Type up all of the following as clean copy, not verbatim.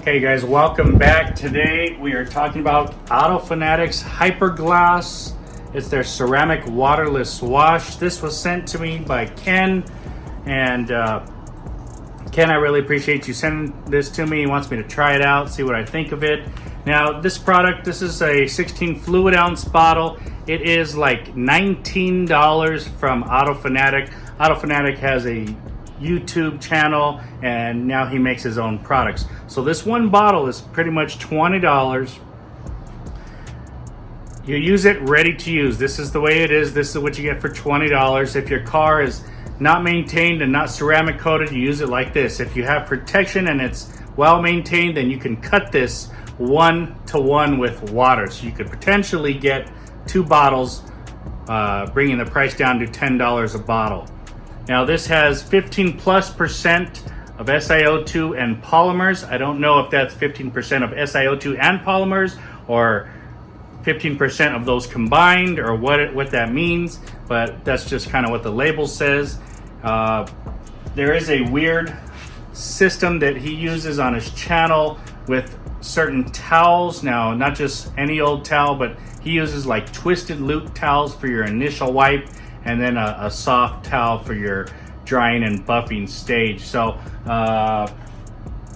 Hey guys, welcome back. Today we are talking about Fanatic's Hyper Gloss. It's their ceramic waterless wash. This was sent to me by Ken, and Ken, I really appreciate you sending this to me. He wants me to try it out, see what I think of it. Now this product, this is a 16 fluid ounce bottle. It is like $19 from Fanatic. Fanatic has a YouTube channel, and now he makes his own products. So this one bottle is pretty much $20. You use it ready to use. This is the way it is. This is what you get for $20. If your car is not maintained and not ceramic coated, you use it like this. If you have protection and it's well maintained, then you can cut this 1-to-1 with water. So you could potentially get 2 bottles, bringing the price down to $10 a bottle. Now this has 15+% of SiO2 and polymers. I don't know if that's 15% of SiO2 and polymers or 15% of those combined, or what that means, but that's just kind of what the label says. There is a weird system that he uses on his channel with certain towels. Now, not just any old towel, but he uses like twisted loop towels for your initial wipe, and then a soft towel for your drying and buffing stage. So,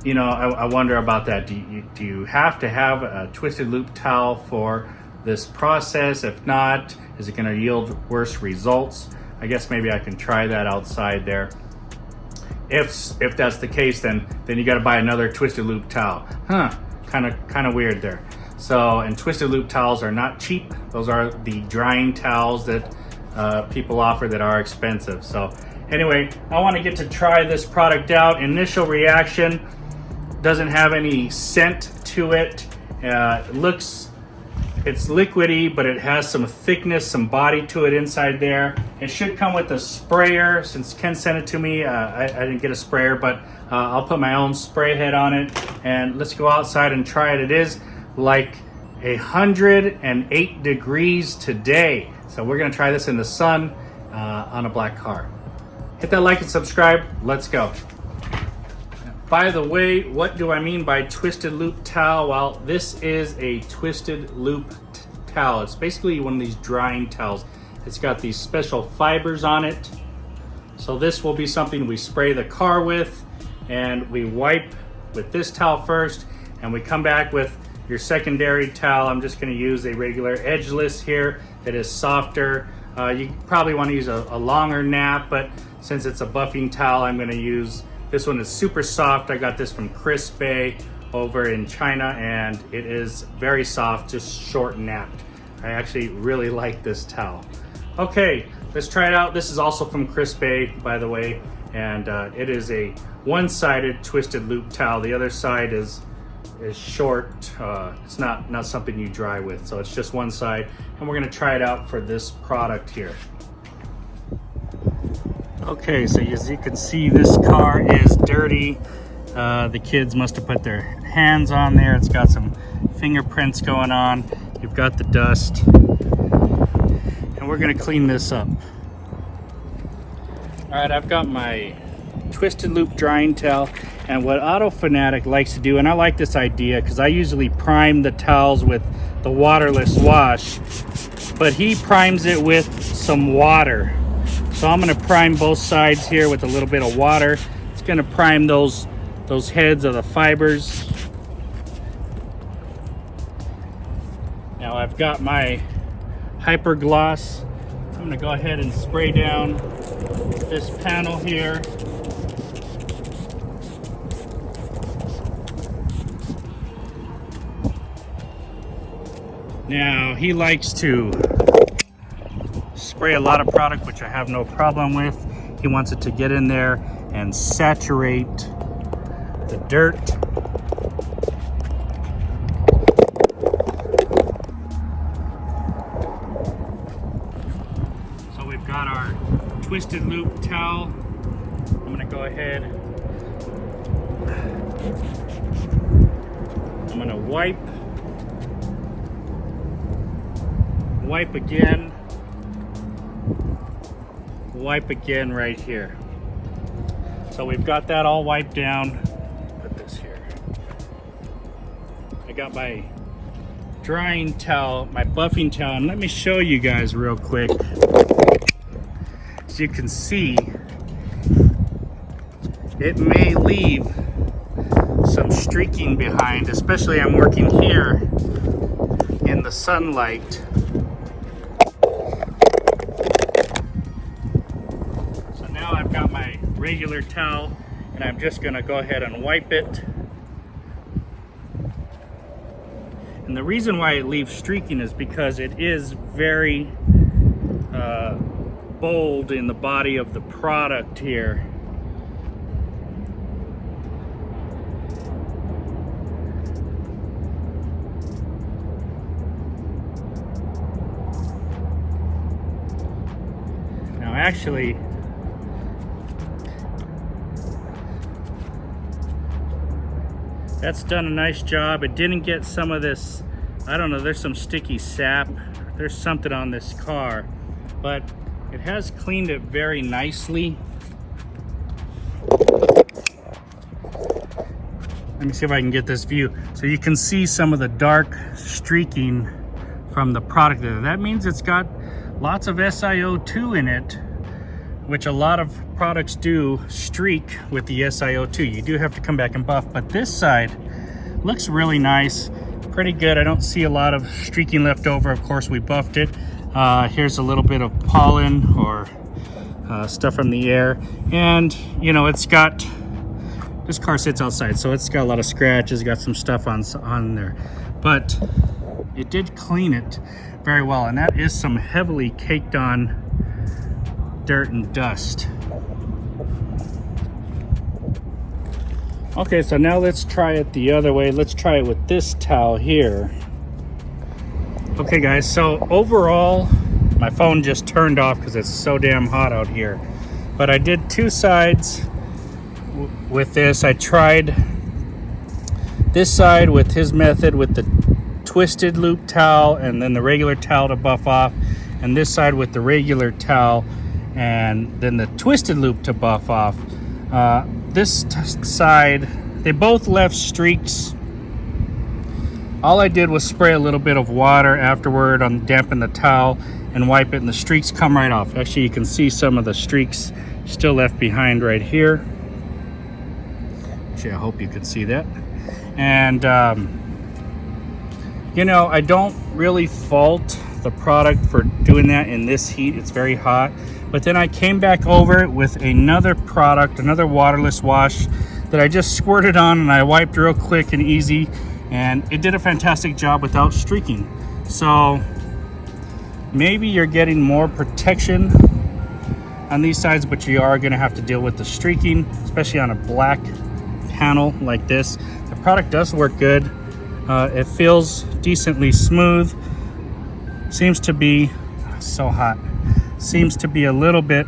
you know, I wonder about that. Do you have to have a twisted loop towel for this process? If not, is it going to yield worse results? I guess maybe I can try that outside there. If that's the case, then you got to buy another twisted loop towel. Kind of weird there. So, and twisted loop towels are not cheap. Those are the drying towels that people offer that are expensive. So anyway, I want to get to try this product out. Initial reaction, doesn't have any scent to it. It's liquidy, but it has some thickness, some body to it inside there. It should come with a sprayer. Since Ken sent it to me, I didn't get a sprayer, but I'll put my own spray head on it, and let's go outside and try it. It is like 108 degrees today. So we're gonna try this in the sun on a black car. Hit that like and subscribe. Let's go. By the way, what do I mean by twisted loop towel? Well, this is a twisted loop towel. It's basically one of these drying towels. It's got these special fibers on it. So this will be something we spray the car with, and we wipe with this towel first, and we come back with your secondary towel. I'm just going to use a regular edgeless here that is softer. You probably want to use a longer nap, but since it's a buffing towel, I'm going to use this one. Is super soft. I got this from Chris Bay over in China, and it is very soft, just short napped. I actually really like this towel. Okay, let's try it out. This is also from Chris Bay, by the way, and it is a one-sided twisted loop towel. The other side is short. It's not something you dry with, so it's just one side, and we're going to try it out for this product here. Okay, so as you can see, this car is dirty. The kids must have put their hands on there. It's got some fingerprints going on. You've got the dust, and we're going to clean this up. All right, I've got my twisted loop drying towel, and what Fanatic likes to do, and I like this idea because I usually prime the towels with the waterless wash, but he primes it with some water. So I'm going to prime both sides here with a little bit of water. It's going to prime those heads of the fibers. Now I've got my Hyper Gloss. I'm going to go ahead and spray down this panel here. Now he likes to spray a lot of product, which I have no problem with. He wants it to get in there and saturate the dirt. So we've got our twisted loop towel. I'm gonna go ahead. I'm gonna wipe again. Wipe again right here. So we've got that all wiped down. Put this here. I got my drying towel, my buffing towel, and let me show you guys real quick. As you can see, it may leave some streaking behind, especially I'm working here in the sunlight. So now I've got my regular towel and I'm just gonna go ahead and wipe it. And the reason why it leaves streaking is because it is very bold in the body of the product here. Now actually, that's done a nice job. It didn't get some of this, I don't know, there's some sticky sap. There's something on this car, but it has cleaned it very nicely. Let me see if I can get this view. So you can see some of the dark streaking from the product there. That means it's got lots of SiO2 in it, which a lot of products do streak with the SiO2. You do have to come back and buff, but this side looks really nice, pretty good. I don't see a lot of streaking left over. Of course, we buffed it. Here's a little bit of pollen or stuff from the air. And, you know, it's got, this car sits outside, so it's got a lot of scratches, got some stuff on there. But it did clean it very well, and that is some heavily caked on dirt and dust. Okay, so now let's try it the other way. Let's try it with this towel here. Okay guys, so overall, my phone just turned off because it's so damn hot out here. But I did two sides with this. I tried this side with his method with the twisted loop towel and then the regular towel to buff off, and this side with the regular towel and then the twisted loop to buff off. This side, they both left streaks. All I did was spray a little bit of water afterward on dampen the towel and wipe it, and the streaks come right off. Actually, you can see some of the streaks still left behind right here. Actually, I hope you can see that. And you know, I don't really fault the product for doing that in this heat. It's very hot. But then I came back over it with another product, another waterless wash that I just squirted on and I wiped real quick and easy, and it did a fantastic job without streaking. So maybe you're getting more protection on these sides, but you are gonna have to deal with the streaking, especially on a black panel like this. The product does work good. It feels decently smooth. Seems to be so hot. Seems to be a little bit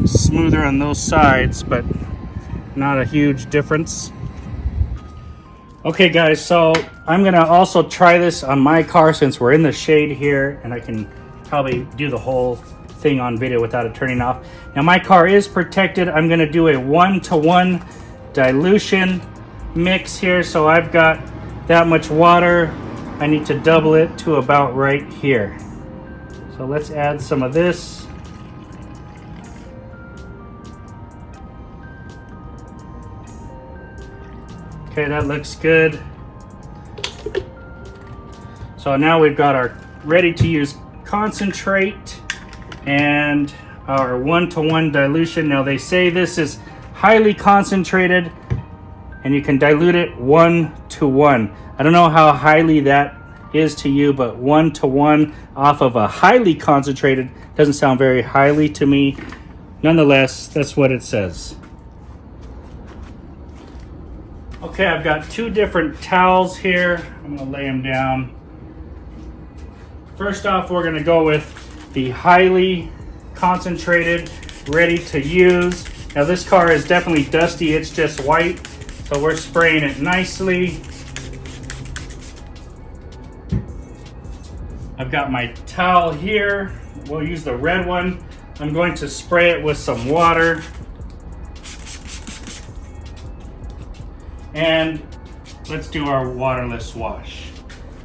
smoother on those sides, but not a huge difference. Okay guys, so I'm gonna also try this on my car since we're in the shade here, and I can probably do the whole thing on video without it turning off. Now my car is protected. I'm gonna do a 1-to-1 dilution mix here. So I've got that much water. I need to double it to about right here. So let's add some of this. Okay, that looks good. So now we've got our ready to use concentrate and our 1-to-1 dilution. Now they say this is highly concentrated and you can dilute it 1-to-1. I don't know how highly that is to you, but 1-to-1 off of a highly concentrated doesn't sound very highly to me. Nonetheless, that's what it says. Okay, I've got two different towels here. I'm gonna lay them down. First off, we're gonna go with the highly concentrated, ready to use. Now this car is definitely dusty, it's just white, so we're spraying it nicely. I've got my towel here. We'll use the red one. I'm going to spray it with some water. And let's do our waterless wash.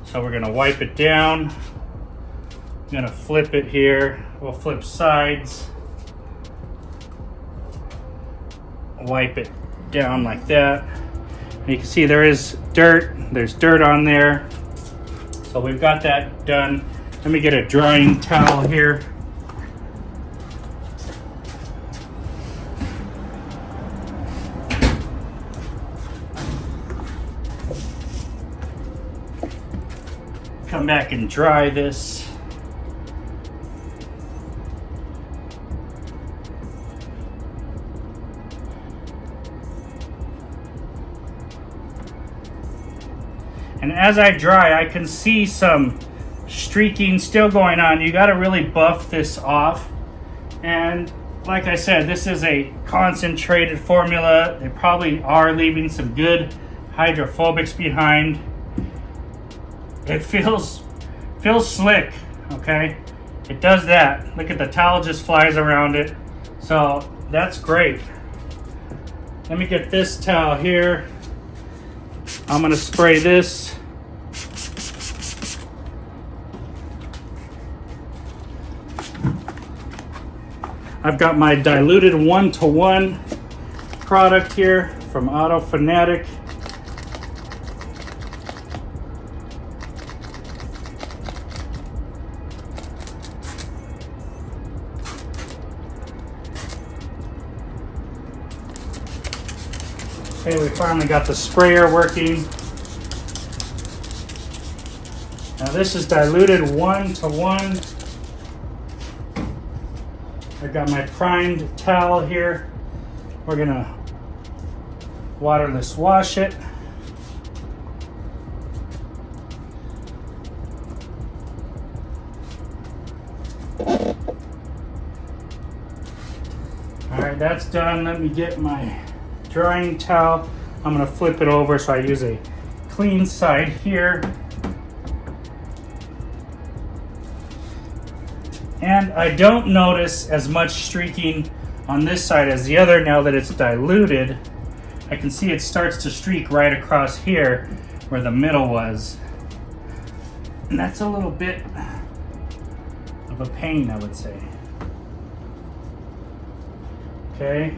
So we're gonna wipe it down. I'm gonna flip it here. We'll flip sides. Wipe it down like that. And you can see there is dirt. There's dirt on there. So we've got that done. Let me get a drying towel here. Come back and dry this. And as I dry, I can see some streaking still going on. You got to really buff this off. And like I said, this is a concentrated formula. They probably are leaving some good hydrophobics behind. It feels slick, okay? It does that. Look at the towel just flies around it. So that's great. Let me get this towel here. I'm gonna spray this. I've got my diluted 1-to-1 product here from Fanatic. Okay, we finally got the sprayer working. Now this is diluted 1-to-1. I've got my primed towel here. We're gonna waterless wash it. All right, that's done. Let me get my drying towel. I'm gonna flip it over so I use a clean side here. And I don't notice as much streaking on this side as the other now that it's diluted. I can see it starts to streak right across here where the middle was. And that's a little bit of a pain, I would say. Okay.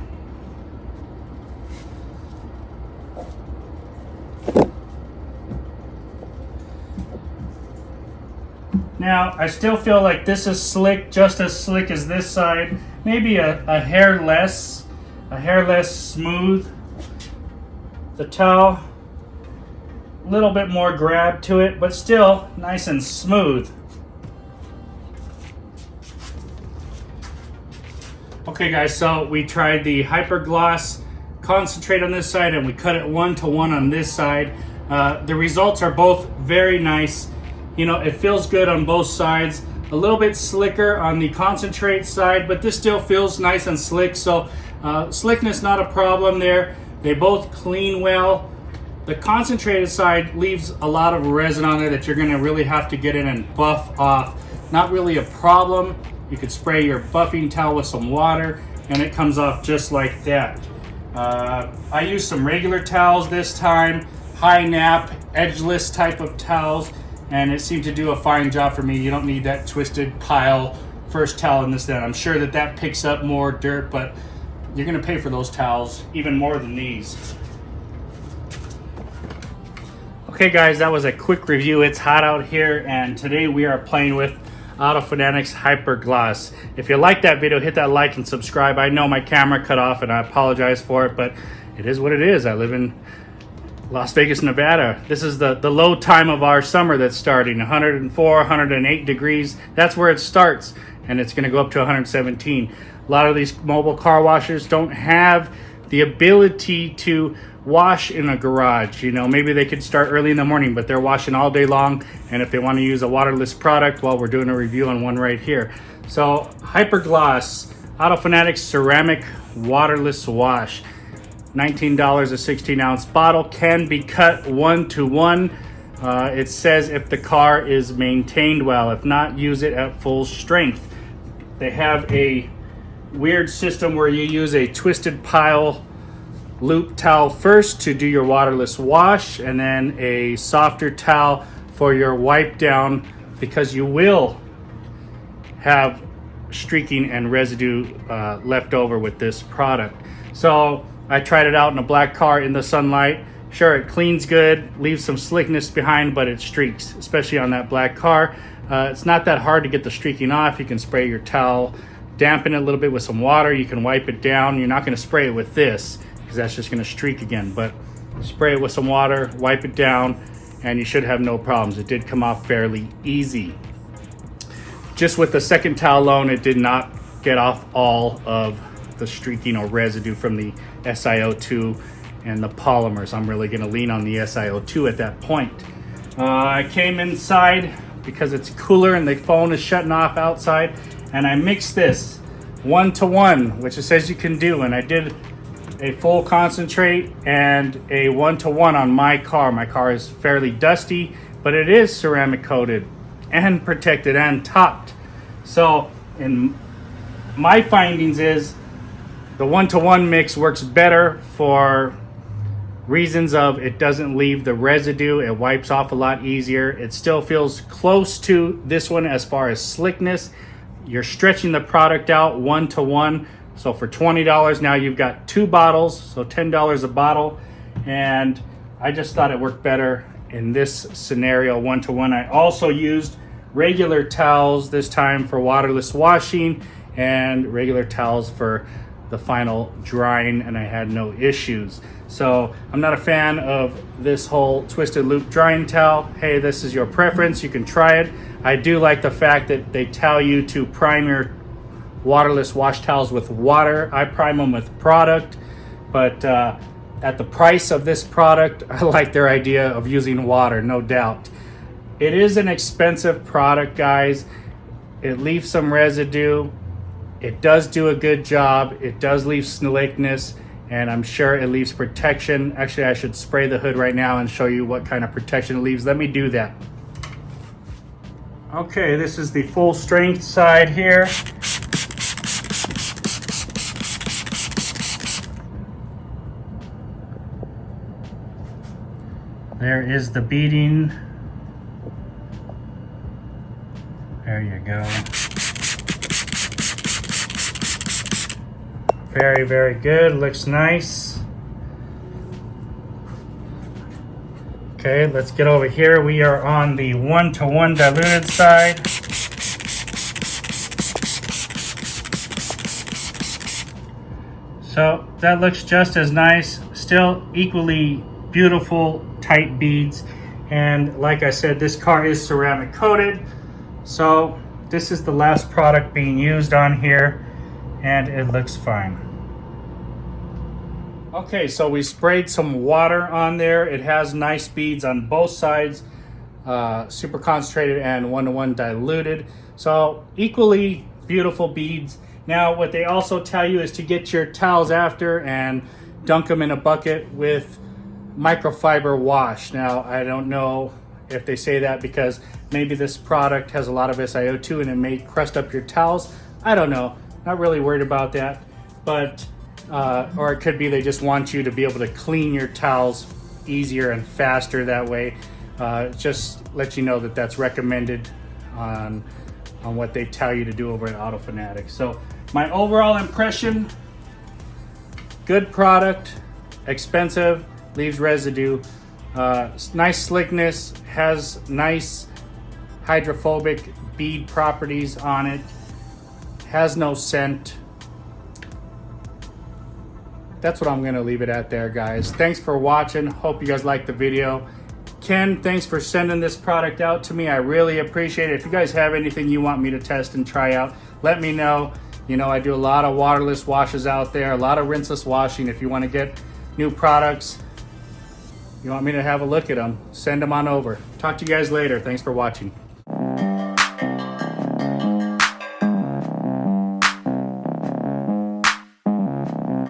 Now, I still feel like this is slick, just as slick as this side. Maybe a hair less smooth. The towel, a little bit more grab to it, but still nice and smooth. Okay guys, so we tried the Hyper Gloss concentrate on this side and we cut it 1-to-1 on this side. The results are both very nice. You know, it feels good on both sides. A little bit slicker on the concentrate side, but this still feels nice and slick. So slickness not a problem there. They both clean well. The concentrated side leaves a lot of resin on there that you're gonna really have to get in and buff off. Not really a problem. You could spray your buffing towel with some water and it comes off just like that. I used some regular towels this time, high nap, edgeless type of towels, and it seemed to do a fine job for me. You don't need that twisted pile first towel in this then. I'm sure that that picks up more dirt, but you're gonna pay for those towels even more than these. Okay guys, that was a quick review. It's hot out here and today we are playing with Fanatic's Hyper Gloss. If you like that video, hit that like and subscribe. I know my camera cut off and I apologize for it, but it is what it is. I live in Las Vegas, Nevada. This is the low time of our summer that's starting. 104, 108 degrees. That's where it starts, and it's going to go up to 117. A lot of these mobile car washers don't have the ability to wash in a garage. You know, maybe they could start early in the morning, but they're washing all day long. And if they want to use a waterless product, well, we're doing a review on one right here. So Hyper Gloss, Fanatic ceramic waterless wash. $19, a 16-ounce bottle, can be cut 1-to-1. It says if the car is maintained well. If not, use it at full strength. They have a weird system where you use a twisted pile loop towel first to do your waterless wash, and then a softer towel for your wipe down, because you will have streaking and residue left over with this product. So I tried it out in a black car in the sunlight. Sure, it cleans good, leaves some slickness behind, but it streaks, especially on that black car. It's not that hard to get the streaking off. You can spray your towel, dampen it a little bit with some water. You can wipe it down. You're not going to spray it with this because that's just going to streak again, but spray it with some water, wipe it down, and you should have no problems. It did come off fairly easy. Just with the second towel alone, it did not get off all of the streaking or residue from the SiO2 and the polymers. I'm really going to lean on the SiO2 at that point. I came inside because it's cooler and the phone is shutting off outside, and I mixed this 1-to-1, which it says you can do, and I did a full concentrate and a 1-to-1 on my car. My car is fairly dusty, but it is ceramic coated and protected and topped. So in my findings is the 1-to-1 mix works better for reasons of it doesn't leave the residue. It wipes off a lot easier. It still feels close to this one as far as slickness. You're stretching the product out 1-to-1. So for $20 now you've got 2 bottles, so $10 a bottle. And I just thought it worked better in this scenario, 1-to-1. I also used regular towels this time for waterless washing and regular towels for the final drying, and I had no issues. So I'm not a fan of this whole twisted loop drying towel. Hey, this is your preference, you can try it. I do like the fact that they tell you to prime your waterless wash towels with water. I prime them with product, but at the price of this product, I like their idea of using water, no doubt. It is an expensive product, guys. It leaves some residue. It does do a good job. It does leave slickness, and I'm sure it leaves protection. Actually, I should spray the hood right now and show you what kind of protection it leaves. Let me do that. Okay, this is the full strength side here. There is the beading. There you go. Very, very good. Looks nice. Okay, let's get over here. We are on the 1-to-1 diluted side. So that looks just as nice. Still equally beautiful, tight beads. And like I said, this car is ceramic coated. So this is the last product being used on here, and it looks fine. Okay, so we sprayed some water on there. It has nice beads on both sides, super concentrated and 1-to-1 diluted. So equally beautiful beads. Now what they also tell you is to get your towels after and dunk them in a bucket with microfiber wash. Now I don't know if they say that because maybe this product has a lot of SiO2 and it may crust up your towels. I don't know, not really worried about that, but or it could be they just want you to be able to clean your towels easier and faster that way. Just let you know that that's recommended on what they tell you to do over at Auto Fanatic. So my overall impression, good product, expensive, leaves residue, nice slickness, has nice hydrophobic bead properties on it, has no scent. That's what I'm gonna leave it at there, guys. Thanks for watching. Hope you guys liked the video. Ken, thanks for sending this product out to me. I really appreciate it. If you guys have anything you want me to test and try out, let me know. You know, I do a lot of waterless washes out there, a lot of rinseless washing. If you want to get new products, you want me to have a look at them, send them on over. Talk to you guys later. Thanks for watching.